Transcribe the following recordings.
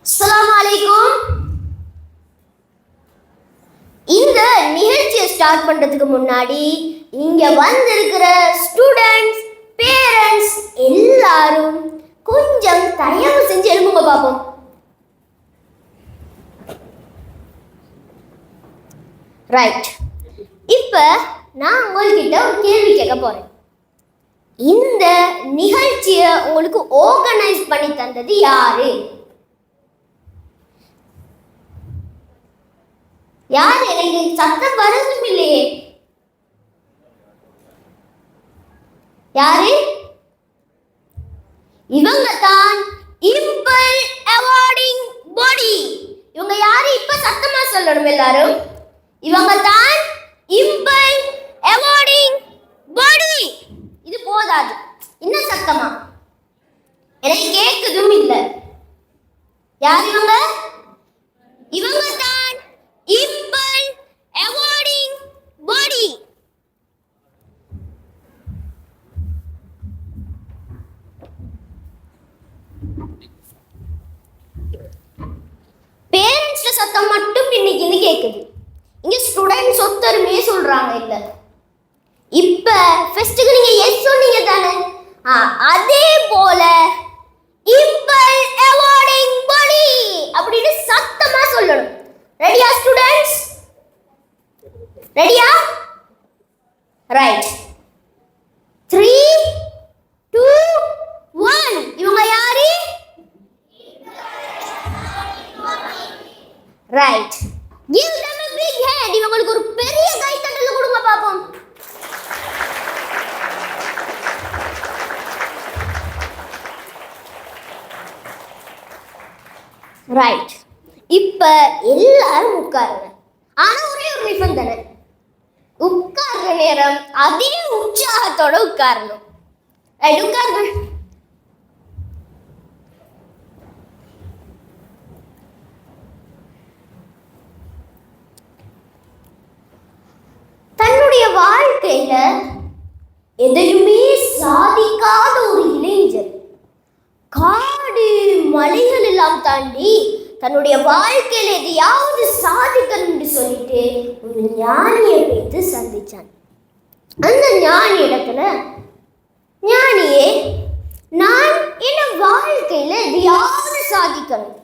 அஸ்ஸலாமு அலைக்கும். இந்த நிகழ்ச்சியை ஸ்டார்ட் பண்றதுக்கு முன்னாடி இங்க வந்திருக்கிற ஸ்டூடெண்ட்ஸ், பேரண்ட்ஸ் எல்லாரும் கொஞ்சம் தயவு செஞ்சு எழுப்புங்க பாப்போம். ரைட். இப்ப நான் உங்ககிட்ட ஒரு கேள்வி கேட்க போறேன். இந்த நிகழ்ச்சியை உங்களுக்கு ஆர்கனைஸ் பண்ணி தந்தது யாரு? யார்? எனக்கு சத்தம் வரதும் இல்லையே. யாரு? இவங்க தான் இம்பல் அவார்டிங் பாடி. இவங்க யாரு? இப்ப சத்தமா சொல்லணும் எல்லாரும். இவங்க தான் இம்பல் அவார்டிங் பாடி. இது போதாது, இன்னும் சத்தமா. எனக்கு கேட்குதும் இல்லை. யார் இவங்க? இவங்க தான் இம்பல் அவார்டிங் பாடி. பேரண்ட்ஸ் சத்தம் மட்டும் இன்னைக்கு கேக்குது. இங்க ஸ்டூடெண்ட்ஸ் ஒத்தருமே சொல்றாங்க இல்ல. இப்ப ஃபெஸ்ட்டுக்கு நீங்க எஸ் சொன்னீங்க தானே? அதே போல இம்பல் அவார்டிங் பாடி அப்படின்னு சத்தமா சொல்லணும். ரெடியா ஸ்டூடெண்ட்ஸ்? ரெடியா? ரைட். 3, 2, 1. இவங்க யாரு? Right. Give them a big hand. இவங்களுக்கு ஒரு பெரிய கைத்தட்டல் கொடுங்க பாப்போம். ரைட். இப்ப எல்லாரும் உட்காருங்க. ஆனா ஒரே ஒரு நிபந்தனை, உட்கார்ற நேரம் அதே உற்சாகத்தோட உட்காரணும். ரைட், உட்காருங்க. தன்னுடைய வாழ்க்கையில எதையுமே சாதிக்காத ஒரு இளைஞர் காடு மலைகள் எல்லாம் தாண்டி தன்னுடைய வாழ்க்கையில எதையாவது சாதிக்கணும்னு சொல்லிட்டு ஒரு ஞானியை வைத்து சந்திச்சான். அந்த ஞானி இடத்துல, ஞானியே, நான் என்ன வாழ்க்கையில எதையாவது சாதிக்கணும்,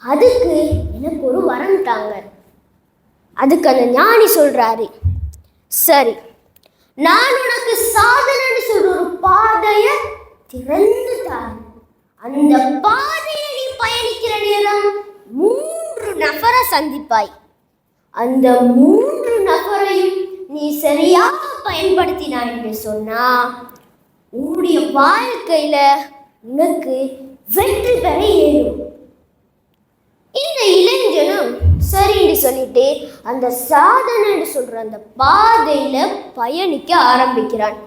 அதுக்கு எனக்கு ஒரு வரம் தாங்க. அதுக்கு அந்த ஞானி சொல்றாரு, சரி, நான் உனக்கு சாதனைன்னு சொல்ற ஒரு பாதைய திறந்து தாரு. அந்த பாதையை நீ பயணிக்கிற நேரம் 3 நபரை சந்திப்பாய். அந்த 3 நபரையும் நீ சரியாக பயன்படுத்தினாய் என்று சொன்னா உன்னுடைய வாழ்க்கையில உனக்கு வெற்றி பெற ஏறும். இந்த இளைஞனும் சரின்னு சொல்லிட்டு அந்த சாதனைன்னு சொல்ற அந்த பாதையில பயணிக்க ஆரம்பிக்கிறான்.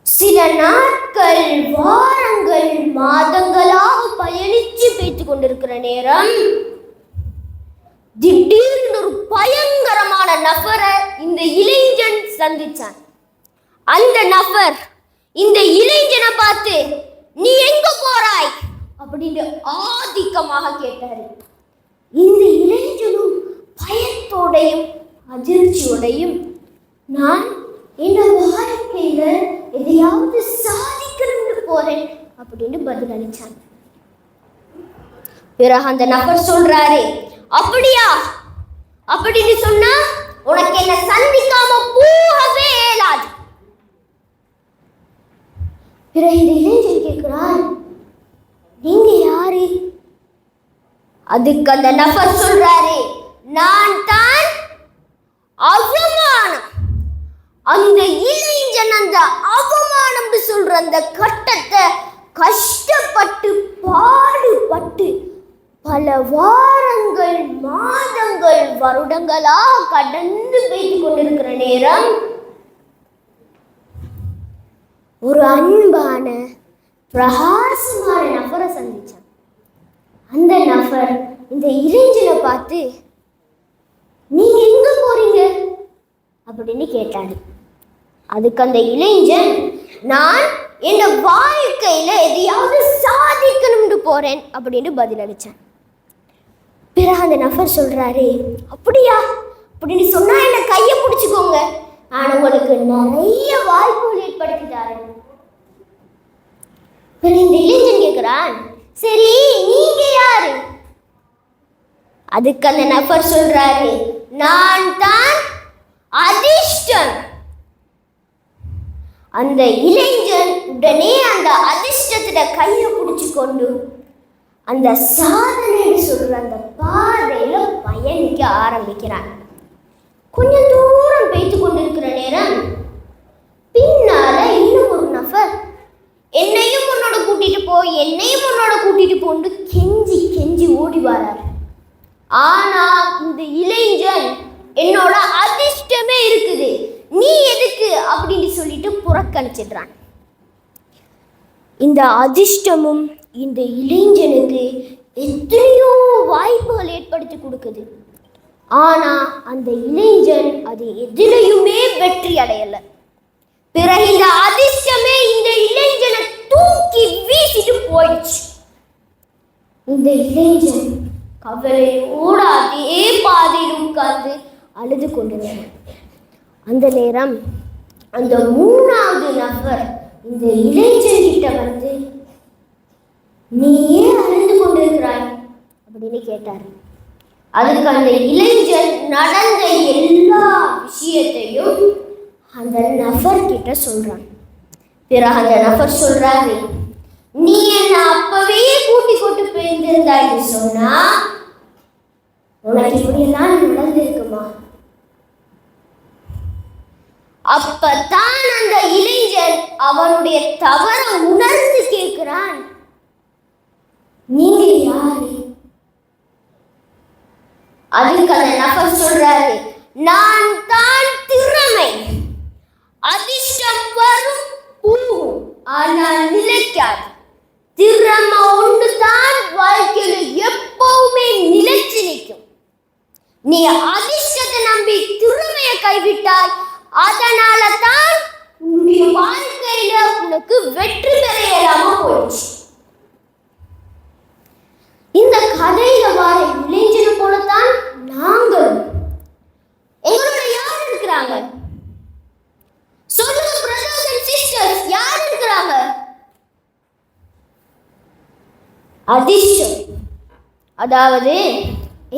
சில நாட்கள், வாரங்கள், மாதங்களாக பயணிச்சு போய்த்து கொண்டிருக்கிற நேரம் திடீர்னு ஒரு பயங்கரமான நபரை இந்த இளைஞன் சந்திச்சான். அந்த நபர் இந்த இளைஞனை பார்த்து, நீ எங்க போறாய் அப்படின்னு ஆதிக்கமாக கேட்டாரு. இந்த இளைஞனும் பயத்தோடையும் அதிர்ச்சியோடையும், நான் என்ன வாழ்க்கையில எதையாவது சாதிக்கணும்னு போறேன் அப்படின்னு பதில் அளிச்சான். பிறகு அந்த நபர் சொல்றாரு, அப்படியா? அப்படின்னு சொன்னா உனக்கு என்ன சந்திக்காம போகவே இயலாது. பிறகு இந்த இளைஞன் கேட்கிறான், நீங்க யாரு? அதுக்கு அந்த நபர் சொல்றாரு, நான் தான் அவமானம். அந்த இளைஞன் அந்த அவமானம் சொல்ற அந்த கட்டத்தை கஷ்டப்பட்டு பாடுபட்டு பல வாரங்கள், மாதங்கள், வருடங்களா கடந்து போய்த்து கொண்டிருக்கிற நேரம் ஒரு அன்பான பிரகாசமான நபரை சந்திச்சான். அந்த நபர் இந்த இளைஞனை பார்த்து, நீங்க எங்க போறீங்க அப்படின்னு கேட்டாரு. அதுக்கு அந்த இளைஞன், நான் என் வாழ்க்கையில எதையாவது சாதிக்கணும்னு போறேன் போறேன் அப்படின்னு பதிலளிச்சேன். பிறகு அந்த நபர் சொல்றாரு, அப்படியா அப்படின்னு சொன்னா என்ன கையை பிடிச்சுக்கோங்க, நான் உங்களுக்கு நிறைய வாய்ப்புகள் ஏற்படுத்தி தரேன். பிறகு இந்த இளைஞன் கேட்கிறான், சரி நீங்க யாரு? அதுக்கு அந்த நபர் சொல்றாரு, நான் தான் அதிர்ஷ்டம். அந்த இளைஞன் உடனே அந்த அதிர்ஷ்டத்திட கையை பிடிச்சு கொண்டு அந்த சாதனை சொல்ற அந்த பாதையில பயணிக்க ஆரம்பிக்கிறான். கொஞ்சம் தூரம் பெய்து கொண்டிருக்கிற நேரம் பின்னால இன்னும் ஒரு நபர், என்னையும் உன்னோட கூட்டிட்டு போ, என்னையும் உன்னோட கூட்டிட்டு போன்னு கெஞ்சி கெஞ்சி ஓடி வராரு. ஆனா இந்த இளைஞன், என்னோட அதிர்ஷ்டமே இருக்குது, நீ எதுக்கு அப்படின்னு சொல்லிட்டு புறக்கணிச்சிடுறான். இந்த அதிர்ஷ்டமும் இந்த இளைஞனுக்கு எத்தனையோ வாய்ப்புகள் ஏற்படுத்தி கொடுக்குது. ஆனா அந்த இளைஞன் அது எதிலையுமே வெற்றி அடையல. பிறகு இந்த அதிர்ஷ்டமே இந்த இளைஞனை தூக்கி வீசிட்டு போயிடுச்சு. இந்த இளைஞன் கவலையோட அதே பாதையில் உட்கார்ந்து அழுது கொண்டிருந்தார். அந்த நேரம் அந்த மூணாவது நபர் இந்த இளைஞன்கிட்ட வந்து, நீ ஏன் அழுது கொண்டிருக்கிறாய் அப்படின்னு கேட்டார். அதுக்கு அந்த இளைஞன் நடந்த எல்லா விஷயத்தையும் அந்த நபர் கிட்ட சொல்றான். பிறகு அந்த நபர் சொல்றாரு, நீ என்ன அப்பவே கூட்டி கொண்டு போயிருந்தாய் சொன்னா உனக்கு இப்படியெல்லாம் நடந்திருக்குமா? அப்பதான் அந்த இளைஞன் அவனுடைய தவற உணர்ந்து கேட்கிறான், நீங்க யாரு? அதுக்கு அந்த நபர் சொல்றாரு, நான் தான் திறமை. அதிர்ஷ்டம் வரும் போகும், ஆனால் நிலைக்காது. திறமை ஒன்று தான் வாழ்க்கையில எப்பவுமே நிலைச்சு நிற்கும். நீ அதிர்ஷ்டத்தை நம்பி திறமையை கைவிட்டால் அதனால தான் உன்னுடைய வாழ்க்கையில உனக்கு வெற்றி பெற இயலாம போயிடுச்சு. இந்த கதையில வர இளைஞனை போலத்தான் நாங்களும். எங்களோட யார் இருக்கிறாங்க சொல்லுங்க பிரதர்ஸ் அண்ட் சிஸ்டர்ஸ், யார் இருக்கிறாங்க? அதிர்ஷ்டம், அதாவது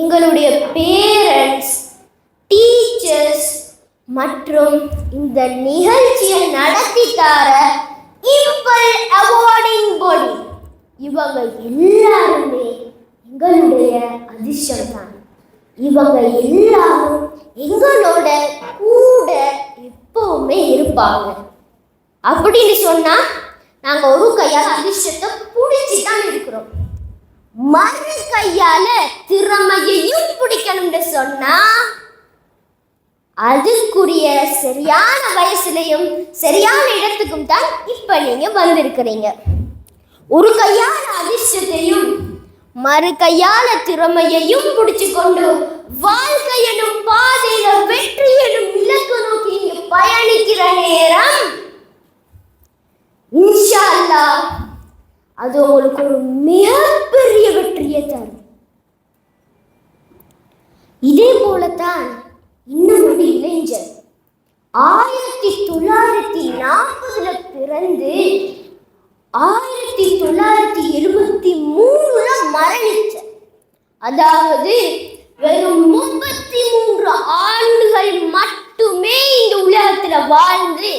எங்களுடைய பேரண்ட்ஸ், டீச்சர்ஸ் மற்றும் இந்த நிகழ்ச்சியை நடத்தி தர இம்பல் அவார்டிங் பாடி, இவங்க எல்லாருமே எங்களுடைய அதிர்ஷ்டம் தான். இவங்க எல்லாரும் எங்களோட கூட எப்பவுமே இருப்பாங்க. அப்படின்னு சொன்னா நாங்க ஒரு கையால் அதிர்ஷ்டத்தை பிடிச்சி தான் இருக்கிறோம், மறு கையால திறமையையும் பிடிக்கணும்னு சொன்னா அதுக்குரிய சரியான வயசுலையும் சரியான இடத்துக்கும் தான் இப்ப நீங்க வந்திருக்கிறீங்க. ஒரு கையால அதிர்ஷ்டத்தையும் மறு கையால திறமையையும் பிடிச்சு கொண்டு வாழ்க்கையனும் பாதையில வெற்றி எனும் இலக்கு நோக்கி நீங்க பயணிக்கிற நேரம் இன்ஷா அல்லாஹ் அது உங்களுக்கு ஒரு மிகப்பெரிய வெற்றியை தரும். இதே போலத்தான் இன்னும் ஒரு இளைஞர் 1940 பிறந்து 1973 மரணிச்ச, அதாவது வெறும் 33 ஆண்டுகள் மட்டுமே இந்த உலகத்துல வாழ்ந்து,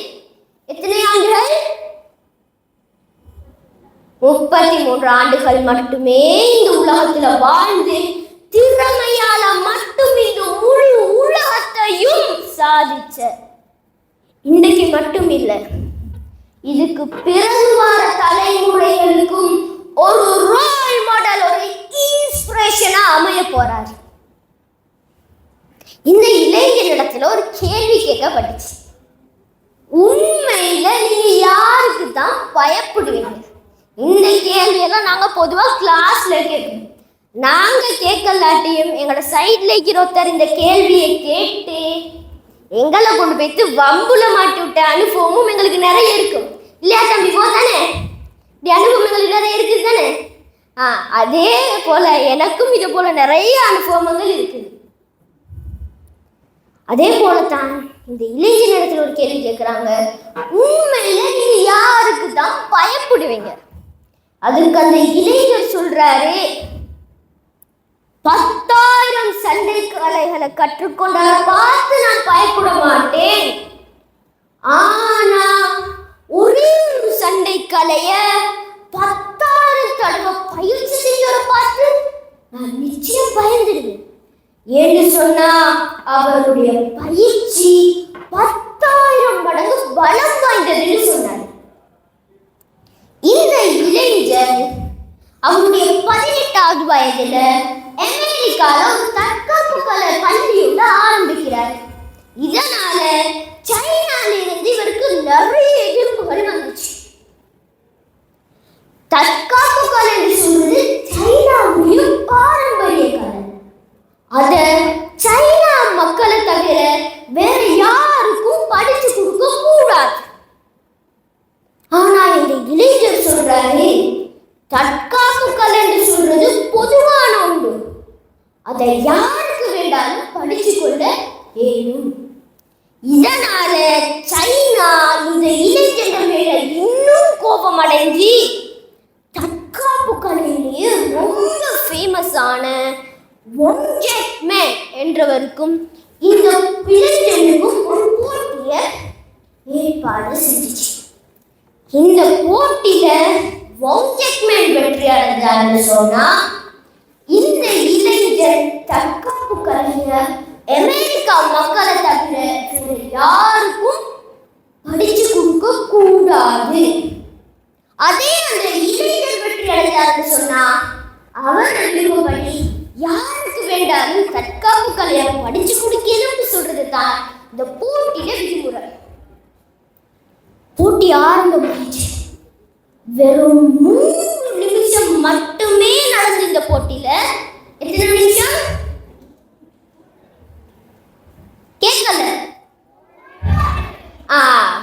எத்தனை ஆண்டுகள்? 33 ஆண்டுகள் மட்டுமே இந்த உலகத்துல வாழ்ந்து திறமையால மட்டும் இந்த முழு உலகத்தையும் சாதிச்ச. இன்றைக்கு மட்டும் இல்லை, இதுக்கு பிறகு வர தலைமுறைகளுக்கும் ஒரு ரோல் மாடல், ஒரு இன்ஸ்பிரேஷனா அமைய போறாரு. இந்த இளைஞரிடத்துல ஒரு கேள்வி கேட்கப்பட்டுச்சு, உண்மையில நீங்க யாருக்கு தான் பயப்படுவீங்க? இந்த கேள்வியெல்லாம் நாங்க பொதுவா கிளாஸ்ல கேட்போம். நாங்க கேட்கலாட்டியும் எங்களோட சைட்ல இருக்கிற ஒருத்தர் இந்த கேள்வியை கேட்டு எங்களை கொண்டு போய்த்து வம்புல மாட்டி விட்ட அனுபவமும் எங்களுக்கு நிறைய இருக்கும் இல்லையா தம்பி? தானே இப்படி அனுபவம் எங்களுக்கு நிறைய இருக்குது தானே? அதே போல எனக்கும் இது போல நிறைய அனுபவங்கள் இருக்குது. அதே போலதான் இந்த இளைஞர் இடத்துல ஒரு கேள்வி கேட்கிறாங்க, உண்மையில நீங்க யாருக்கு தான் பயப்படுவீங்க? அதுக்கு அந்த இளைஞர் சொல்றாரு, 10,000 சண்டை கலைகளை கற்றுக்கொண்டால் பார்த்து நான் பயப்பட மாட்டேன். ஆனா ஒரே ஒரு சண்டை கலைய 10,000 தடவை பயிற்சி செஞ்சவர பார்த்து நான் நிச்சயம் பயந்துடுவேன். ஏன்னு சொன்னா அவருடைய பயிற்சி 10,000 மடங்கு பலம் வாய்ந்ததுன்னு சொன்னார். இந்த இளைஞர் அவருடைய 18வது வயதுல அமெரிக்கால ஒரு தற்காப்பு கலை பள்ளியோட ஆரம்பிக்கிறார். இதனால சைனால இருந்து இவருக்கு நிறைய எதிர்ப்புகள் வந்துச்சு. தற்காப்பு கலை என்று சொல்றது சைனாவுடைய பாரம்பரிய கலை. அத சைனா மக்களை தவிர வேற யாருக்கும் படிச்சு கொடுக்க கூடாது. ஆனா இந்த இளைஞர் சொல்றாரு, தற்காப்பு கலை என்று சொல்றது பொதுவான ஒன்று, அதை யாருக்கு வேண்டாலும் படிச்சு கொள்ள ஏனும். இதனால சைனா இந்த இளைஞர்கள் மேல இன்னும் கோபம் அடைஞ்சி தற்காப்பு கலையிலேயே ரொம்ப ஃபேமஸான ஒன் ஜெட் மேன் என்றவருக்கும் இந்த இளைஞனுக்கும் ஒரு போட்டியை ஏற்பாடு செஞ்சிச்சு. இந்த போட்டியில ஒன் ஜெட் மேன் வெற்றி அடைஞ்சாருன்னு சொன்னா இந்த இளைஞர் தற்காப்பு கலைய அமெரிக்கா மக்களை தவிர யாருக்கும் படிச்சு கொடுக்க கூடாது. அதே அந்த இளைஞர் வெற்றி அடைஞ்சாருன்னு சொன்னா அவர் விரும்பப்படி யாருக்கு வேண்டாலும் தற்காப்பு கலையை படிச்சு கொடுக்கணும்னு சொல்றது தான் இந்த போட்டியில விதிமுறை. போட்டி ஆரம்பமாயிடுச்சு. வெறும் 3 நிமிஷம் மட்டுமே நடந்து இந்த போட்டியில. எத்தனை நிமிஷம் கேட்கல?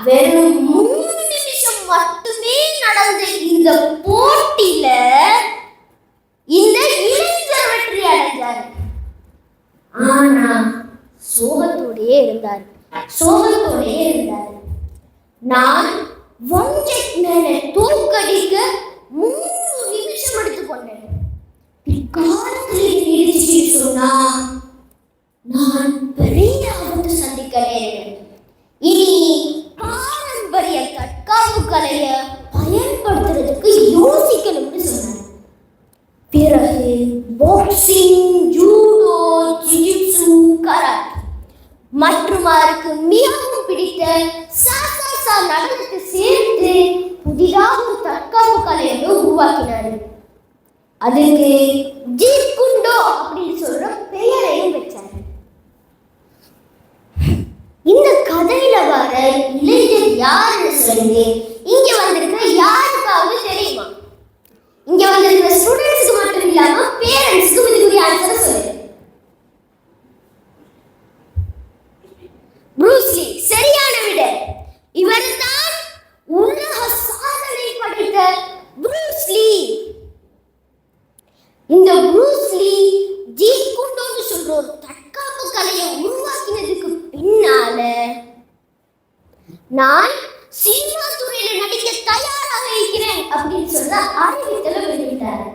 வெறும் 3 நிமிஷம் மட்டுமே நடந்த இந்த போட்டியில இந்த இளைஞர் வெற்றி அடைஞ்சார். ஆனா சோகத்தோடயே இருந்தார். நான் ஒன் ஜெட் மேனை தோற்கடிக்க 3 நிமிஷம் எடுத்துக்கொண்டேன். பிற்காலத்தில் சொன்னா நான் பெரிய ஆபத்து சந்திக்க நேரிடும். இனி பாரம்பரிய தற்காப்பு கலையை பயன்படுத்துறதுக்கு யோசிக்கணும்னு சொன்னார். பிறகு பாக்ஸிங், ஜூடோ, ஜிஜிட்சு, கராத்தே மற்றும் அவருக்கு மிகவும் பிடித்த சாசா நடனத்தை சேர்த்து புதிதாக ஒரு தற்காப்பு கலையை உருவாக்கினார். அதுக்கு ஜீட் குண்டோ அப்படின்னு சொல்ற பெயரையும் வச்சார். இந்த கதையில வர இளைஞர் யாருன்னு சொல்லி இங்க வந்திருக்க யாருக்காவது தெரியுமா? இங்க வந்திருக்கிற ஸ்டூடெண்ட்ஸ்க்கு மட்டும் இல்லாம பேரண்ட்ஸ்க்கும் இதுக்குரிய ஆன்சரை சொல்லு. ப்ரூஸ் லீ சரியான விட. இவர்தான் உலக சாதனை படைத்த ப்ரூஸ் லீ. இந்த ப்ரூஸ் லீ ஜீட் குண்டோன்னு சொல்ற ஒரு தற்காப்பு கலையை உருவாக்கினதுக்கு பின்னால நான் சினிமா துறையில நடிக்க தயாராக இருக்கிறேன் அப்படின்னு சொல்ல அறிவித்தல வெளியிட்டார்.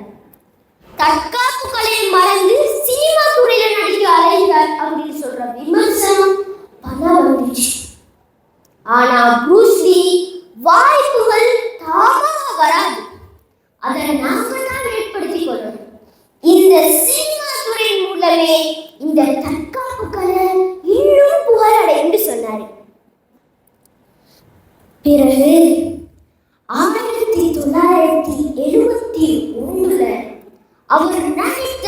தற்காப்பு கலையை மறந்து சினிமா துறையில நடிக்க அலைகிறார் அப்படின்னு சொல்ற விமர்சனம் பல வந்துச்சு. ஆனா ப்ரூஸ் லீ வாய்ப்புகள் தாமாக வராது, அதை நாம தான் ஏற்படுத்திக் கொள்ளணும். இந்த சினிமா துறை மூலமே இந்த தற்காப்பு கலை இன்னும் புகழடைந்து சொன்னார். பிறகு 1971 அவர் நடித்த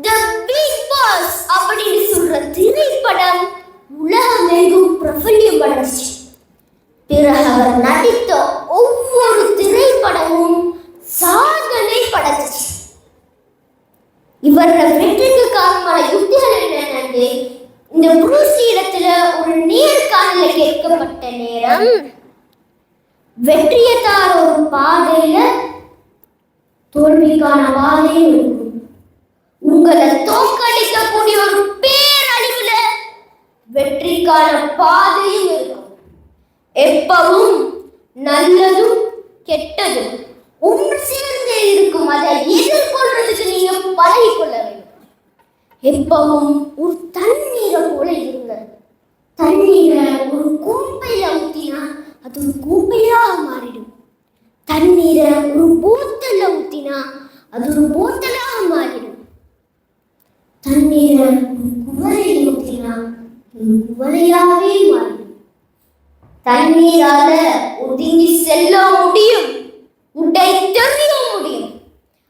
தி பிக் பாஸ் அப்படின்னு சொல்ற திரைப்படம் உலகமெங்கும் பிரபல்யம் அடைஞ்சிச்சு. பிறகு அவர் நடித்த ஒவ்வொரு திரைப்படமும் சாதனை படைச்சிச்சு. இவரோட வெற்றிக்கு காரணமான யுக்திகள் என்னன்னு இந்த ப்ரூஸ் லீ இடத்துல ஒரு நேர்காணல கேட்கப்பட்ட நேரம், 嗯 வெற்றியை தார ஒரு பாதையில 3 நிமிஷம் மட்டுமே தோல்விக்கான பாதையும் இருக்கும். உங்களை தோற்கடிக்கக்கூடிய ஒரு பேரழிவுல வெற்றிக்கான பாதையும் இருக்கும். எப்பவும் நல்லதும் கெட்டதும் ஒன்று சேர்ந்தே இருக்கும். அதை எதிர்கொள்றதுக்கு நீங்க பழகிக்கொள்ள வேண்டும். எப்பவும் ஒரு தண்ணீரை போல இருங்க. தண்ணீரை ஒரு கூப்பையில ஊத்தினா அது ஒரு கூப்பையாக மாறிடும். தண்ணீரை ஒரு போத்தல்ல ஊத்தினா அது ஒரு போத்தலாக மாறிடும். தண்ணீரை ஒரு குவளையில் ஊத்தினா ஒரு குவளையாவே மாறிடும். தண்ணீரால ஒதுங்கி செல்ல முடியும், உடை தெரிய முடியும்.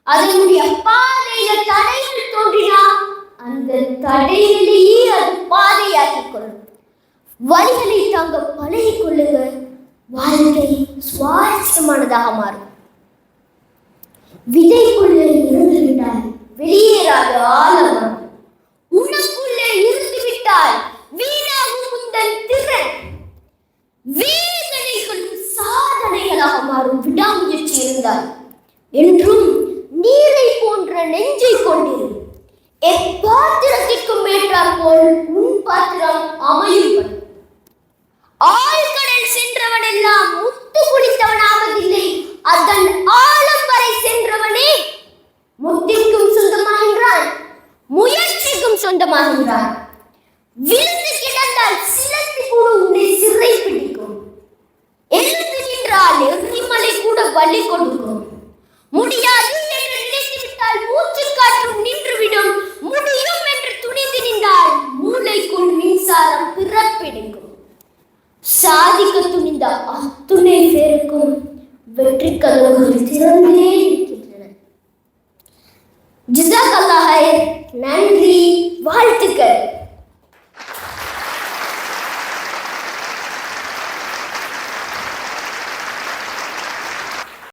அதனுடைய பாதையில தடைகள் தோன்றினா அந்த தடையிலேயே அது பாதையாக்கிக் கொள்ளும். வழிகளை தாங்க பழகிக் கொள்ளுங்க. வாழ்க்கை சுவாரஸ்யமானதாக மாறும். விதைக்குள்ளே இருந்து விட்டால் வெளியேறாத ஆழம். உனக்குள்ளே இருந்து விட்டால் வீணாகும் உந்தன் திறன். வேதனைகளும் சாதனைகளாக மாறும். விடாமுயற்சி இருந்தால் என்றும் நீரை போன்ற நெஞ்சை கொண்டிரு. எப்பாத்திரத்திற்கும் ஏற்றார் போல் உன் பாத்திரம் அமையும். ஆழ்கடல் சென்றவன் எல்லாம் முத்து குடித்தவனாவதில்லை. அதன் ஆழம் வரை சென்றவனே முத்திற்கும் சொந்தமாகின்றான், முயற்சிக்கும் சொந்தமாகின்றான். விழுந்து கிடந்தால் சிலந்தி கூட உன்னை சிறை பிடிக்கும். எழுந்து நின்றால் எரிமலை கூட வலி கொடுக்கும். முடியாது என்று நினைத்து விட்டால் மூச்சு காற்றும் நின்றுவிடும். முடியும் என்று துணிந்து நின்றால் மூளைக்குள் மின்சாரம் பிறப்பெடுக்கும். சாதிக்க துணிந்த அத்துணை பேருக்கும் வெற்றி கதவுகள் திறந்தே இருக்கின்றன. ஜஸாக்கல்லாஹ். நன்றி, வாழ்த்துக்கள்.